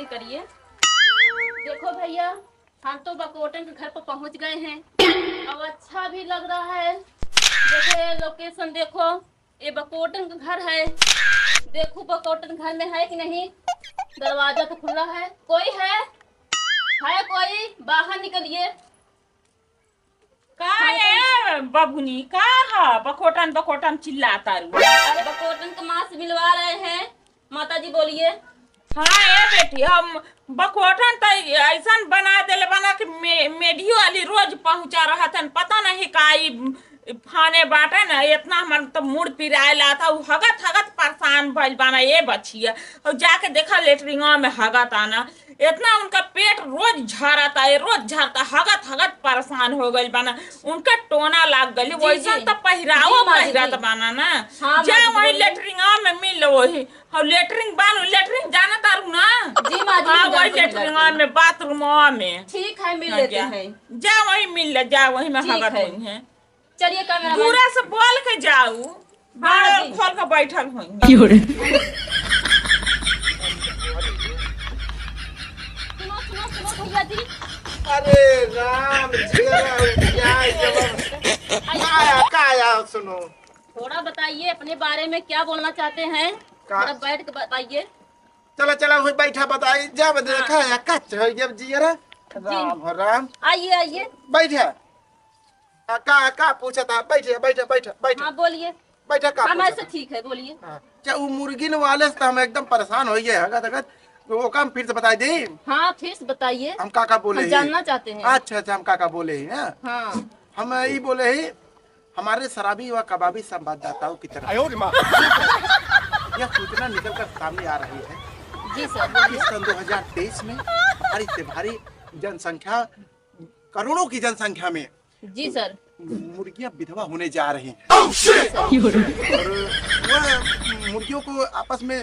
जल्दी करिए। देखो भैया, हम तो बकोटन के घर पर पहुंच गए हैं। अब अच्छा भी लग रहा है। देखो ये लोकेशन देखो, ये बकोटन का घर है। देखो बकोटन घर में है कि नहीं। दरवाजा तो खुला है। कोई है कोई? बाहर निकलिए। का है बबुनी? का है बकोटन बकोटन चिल्लाता रू? अरे बकोटन का मांस मिलवा रहे हैं। माता जी बोलिए। हाँ ए बेटी, हम बकोटन तो ऐसा बना देले बना कि मेढियो वाली रोज पहुंचा रहा था। पता नहीं का फाने बाटे ना, इतना हमार तो मूड पिरायला था। हगत हगत परेशान भइल बाना ये बचिया। और जाके देखा लेटरिंगा में हगत आना, इतना उनका पेट रोज झरता है, रोज झरता, हगत हगत परेशान हो गई बाना। उनका टोना लाग गई। वैसा तो पहरावा पहिरत बाना ना। हाँ, जा वही लेटरिंगा में मिल वही। और लेटरिंग बानू, लेटरिंग जाना तारू ना। जी माँ जी, हाँ वही लेटरिंगा में, बाथरूम में। ठीक है, मिल लेते हैं। जा वही मिल ले, जा वही में ठीक हगत है। हुई है। चलिए कैमरा पूरा से बोल के जाऊ। हाँ जी। खोल के बैठल हुई। सुनो सुनो सुनो भैया जी। अरे राम काया सुनो। थोड़ा बताइए अपने बारे में, क्या बोलना चाहते हैं? थोड़ा बैठ के बताइए। चला चला हुई बैठा बताई जब देखा या कच है जब जियरा राम राम। आइए आइए। बैठा का पूछा था? बैठे बैठे बैठे बैठे। हाँ बोलिए। बैठा का हमारे पूछा से ठीक है, बोलिए। था? क्या वो मुर्गिन वाले से तो हम एकदम परेशान हो गए हगत हगत। वो काम फिर से बता दे। हाँ फिर से बताइए। हम काका बोले हम ही। जानना चाहते हैं। अच्छा अच्छा, हम काका बोले ही ना। हाँ हम यही बोले ही, हमारे शराबी व कबाबी संवाददाताओं की तरफ यह सूचना निकल कर सामने आ रही है। जी सर बोलिए। इस सन 2023 में भारी से भारी जनसंख्या, करोड़ों की जनसंख्या में जी सर। मुर्गियां विधवा होने जा रही हैं। और वह मुर्गियों को आपस में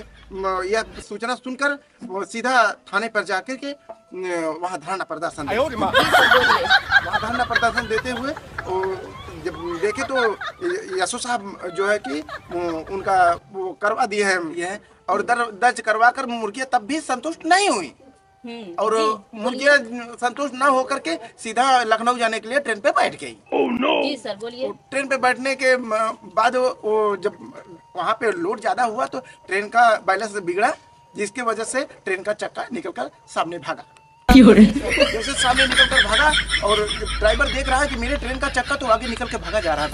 यह सूचना सुनकर वो सीधा थाने पर जाकर के वहाँ धरना प्रदर्शन वहाँ धरना प्रदर्शन देते हुए जब देखे तो यशो साहब जो है कि उनका वो करवा दिए हैं यह, और दर्ज करवा कर मुर्गियां तब भी संतुष्ट नहीं हुई। और मुर्गियां संतुष्ट न होकर के सीधा लखनऊ जाने के लिए ट्रेन पे बैठ गई। जी सर बोलिए। ट्रेन पे बैठने के बाद वो जब वहाँ पे लोड ज्यादा हुआ तो ट्रेन का बैलेंस बिगड़ा, जिसकी वजह से ट्रेन का चक्का निकलकर सामने भागा। जैसे सामने निकलकर भागा और ड्राइवर देख रहा है कि मेरे ट्रेन का चक्का तो आगे निकल के भागा जा रहा है,